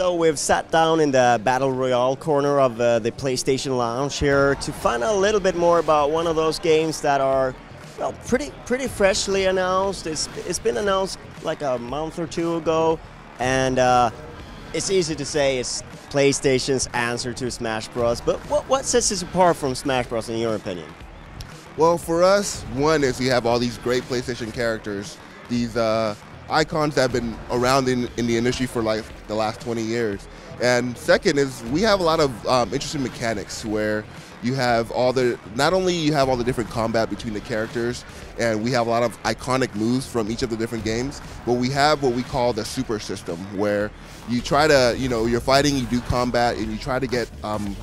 So we've sat down in the Battle Royale corner of the PlayStation Lounge here to find out a little bit more about one of those games that are, well, pretty freshly announced. It's been announced like a month or two ago, and it's easy to say it's PlayStation's answer to Smash Bros. But what sets this apart from Smash Bros. In your opinion? Well, for us, one is we have all these great PlayStation characters, these icons that have been around in the industry for like the last 20 years. And second is we have a lot of interesting mechanics where you have not only you have all the different combat between the characters, and we have a lot of iconic moves from each of the different games, but we have what we call the super system, where you try to, you're fighting, you do combat, and you try to get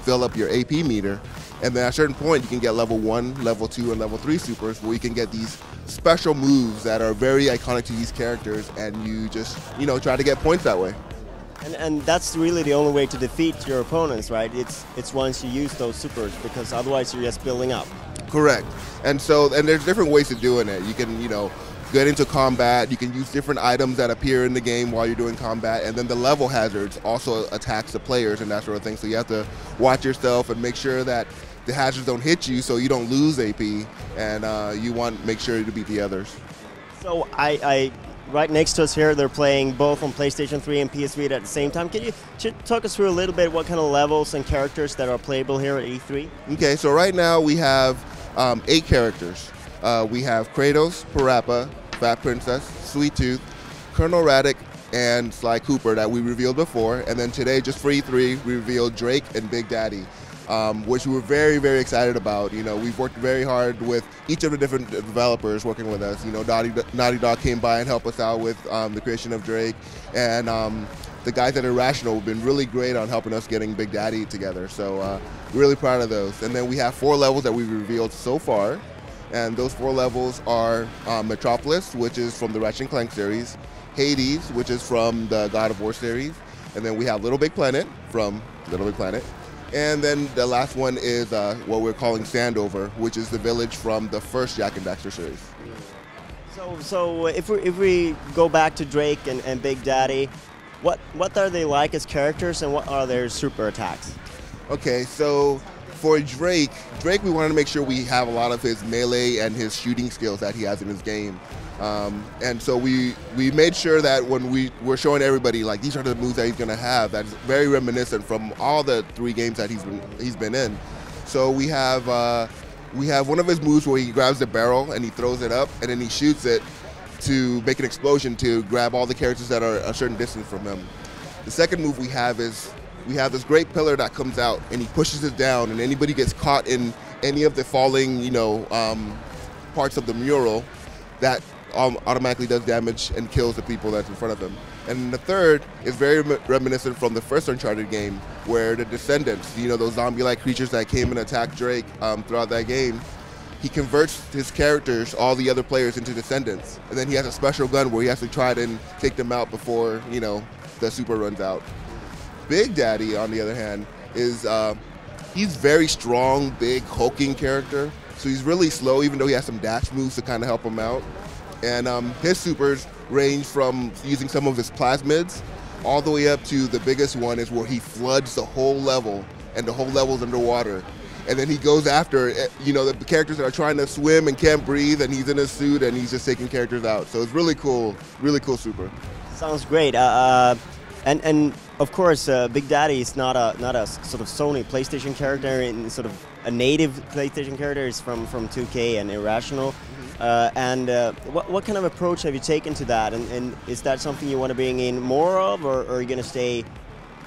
fill up your AP meter. And then at a certain point, you can get level 1, level 2, and level 3 supers, where you can get these special moves that are very iconic to these characters, and you just, try to get points that way. And that's really the only way to defeat your opponents, right? It's once you use those supers, because otherwise you're just building up. Correct. And there's different ways of doing it. You can, get into combat, you can use different items that appear in the game while you're doing combat, and then the level hazards also attacks the players and that sort of thing. So you have to watch yourself and make sure that the hazards don't hit you so you don't lose AP, and you want to make sure to beat the others. So right next to us here, they're playing both on PlayStation 3 and PS Vita at the same time. Can you talk us through a little bit what kind of levels and characters that are playable here at E3? Okay, so right now we have 8 characters. We have Kratos, Parappa, Fat Princess, Sweet Tooth, Colonel Raddick, and Sly Cooper that we revealed before. And then today, just for E3, we revealed Drake and Big Daddy, which we were very, very excited about. We've worked very hard with each of the different developers working with us. Naughty Dog came by and helped us out with the creation of Drake, and the guys at Irrational have been really great on helping us getting Big Daddy together. So really proud of those. And then we have 4 levels that we've revealed so far, and those 4 levels are Metropolis, which is from the Ratchet and Clank series, Hades, which is from the God of War series, and then we have LittleBigPlanet from LittleBigPlanet. And then the last one is what we're calling Sandover, which is the village from the first Jak and Daxter series. So if we go back to Drake and Big Daddy, what are they like as characters, and what are their super attacks? Okay, so for Drake, we wanted to make sure we have a lot of his melee and his shooting skills that he has in his game. And so we made sure that when we were showing everybody, like, these are the moves that he's going to have, that's very reminiscent from all the 3 games that he's been in. So we have one of his moves where he grabs the barrel and he throws it up, and then he shoots it to make an explosion to grab all the characters that are a certain distance from him. The second move we have is we have this great pillar that comes out, and he pushes it down, and anybody gets caught in any of the falling, parts of the mural, that automatically does damage and kills the people that's in front of him. And the third is very reminiscent from the first Uncharted game, where the Descendants, those zombie-like creatures that came and attacked Drake throughout that game, he converts his characters, all the other players, into Descendants. And then he has a special gun where he has to try and take them out before, the super runs out. Big Daddy, on the other hand, is he's very strong, big, hulking character. So he's really slow, even though he has some dash moves to kind of help him out. And his supers range from using some of his plasmids all the way up to the biggest one is where he floods the whole level, and the whole level's underwater. And then he goes after, the characters that are trying to swim and can't breathe, and he's in a suit and he's just taking characters out. So it's really cool super. Sounds great. And of course, Big Daddy is not a sort of Sony PlayStation character, and sort of a native PlayStation character. Is from 2K and Irrational. What kind of approach have you taken to that? And is that something you want to bring in more of, or are you going to stay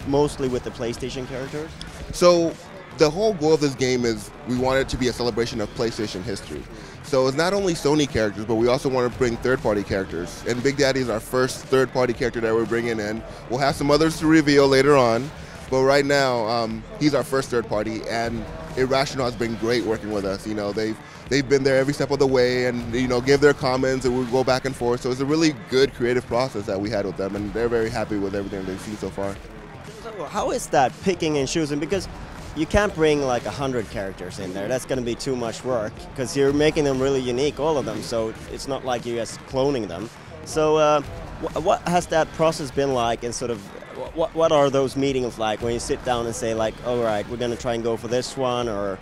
mostly with the PlayStation characters? So the whole goal of this game is we want it to be a celebration of PlayStation history. So it's not only Sony characters, but we also want to bring third-party characters. And Big Daddy is our first third-party character that we're bringing in. We'll have some others to reveal later on, but right now he's our first third-party, and Irrational has been great working with us. They've been there every step of the way, and give their comments, and we go back and forth. So it's a really good creative process that we had with them, and they're very happy with everything they've seen so far. So how is that picking and choosing? Because you can't bring like 100 characters in there. That's going to be too much work, because you're making them really unique, all of them. So it's not like you're just cloning them. So what has that process been like in sort of What are those meetings like when you sit down and say like, all right, we're gonna try and go for this one, or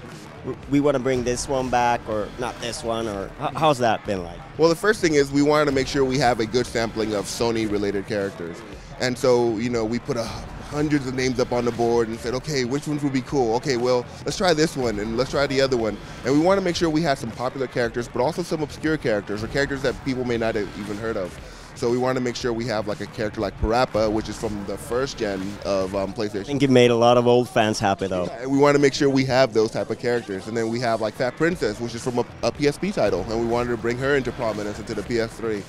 we want to bring this one back, or not this one, or how's that been like? Well, the first thing is we wanted to make sure we have a good sampling of Sony-related characters. And so, you know, we put hundreds of names up on the board and said, okay, which ones would be cool? Okay, well, let's try this one and let's try the other one. And we want to make sure we have some popular characters, but also some obscure characters or characters that people may not have even heard of. So we want to make sure we have like a character like Parappa, which is from the first gen of PlayStation. I think it made a lot of old fans happy though. Yeah, and we want to make sure we have those type of characters. And then we have like Fat Princess, which is from a PSP title, and we wanted to bring her into prominence into the PS3.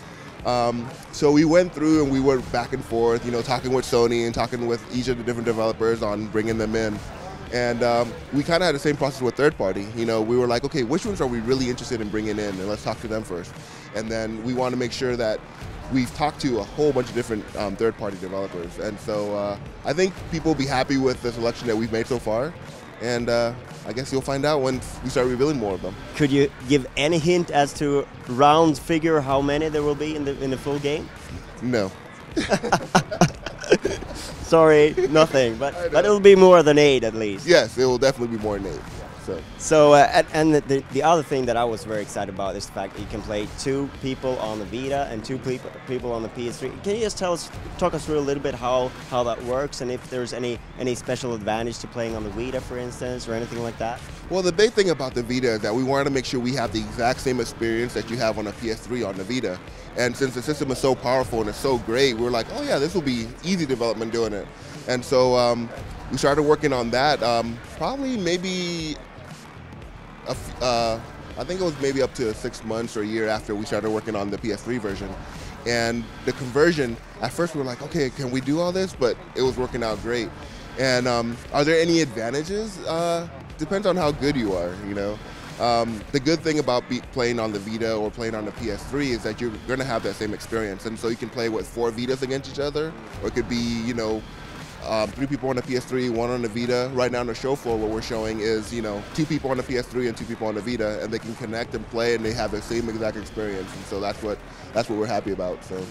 So we went through and we were back and forth, you know, talking with Sony and talking with each of the different developers on bringing them in. And we kind of had the same process with third party. You know, we were like, okay, which ones are we really interested in bringing in? And let's talk to them first. And then we want to make sure that we've talked to a whole bunch of different third-party developers. And so I think people will be happy with the selection that we've made so far. And I guess you'll find out once we start revealing more of them. Could you give any hint as to round figure how many there will be in the full game? No. Sorry, nothing. But it'll be more than 8 at least. Yes, it will definitely be more than 8. And the other thing that I was very excited about is the fact that you can play 2 people on the Vita and 2 people on the PS3. Can you just talk us through a little bit how that works, and if there's any special advantage to playing on the Vita, for instance, or anything like that? Well, the big thing about the Vita is that we wanted to make sure we have the exact same experience that you have on a PS3 on the Vita. And since the system is so powerful and it's so great, we were like, oh yeah, this will be easy development doing it. And so we started working on that probably maybe I think it was maybe up to 6 months or a year after we started working on the PS3 version. And the conversion, at first we were like, okay, can we do all this? But it was working out great. And are there any advantages? Depends on how good you are, you know. The good thing about playing on the Vita or playing on the PS3 is that you're going to have that same experience. And so you can play with 4 Vitas against each other, or it could be, you know, 3 people on the PS3, 1 on the Vita. Right now on the show floor, what we're showing is, you know, 2 people on the PS3 and 2 people on the Vita, and they can connect and play, and they have the same exact experience. And so that's what we're happy about. So.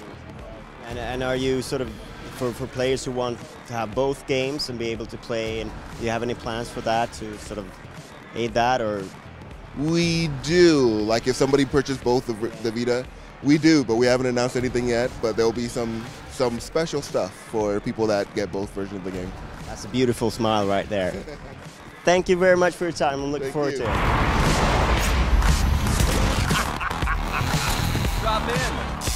And are you sort of for players who want to have both games and be able to play, and do you have any plans for that to sort of aid that, or? We do. Like if somebody purchased both the Vita, we do, but we haven't announced anything yet. But there'll be some special stuff for people that get both versions of the game. That's a beautiful smile right there. Thank you very much for your time. I'm looking forward to it. Drop in.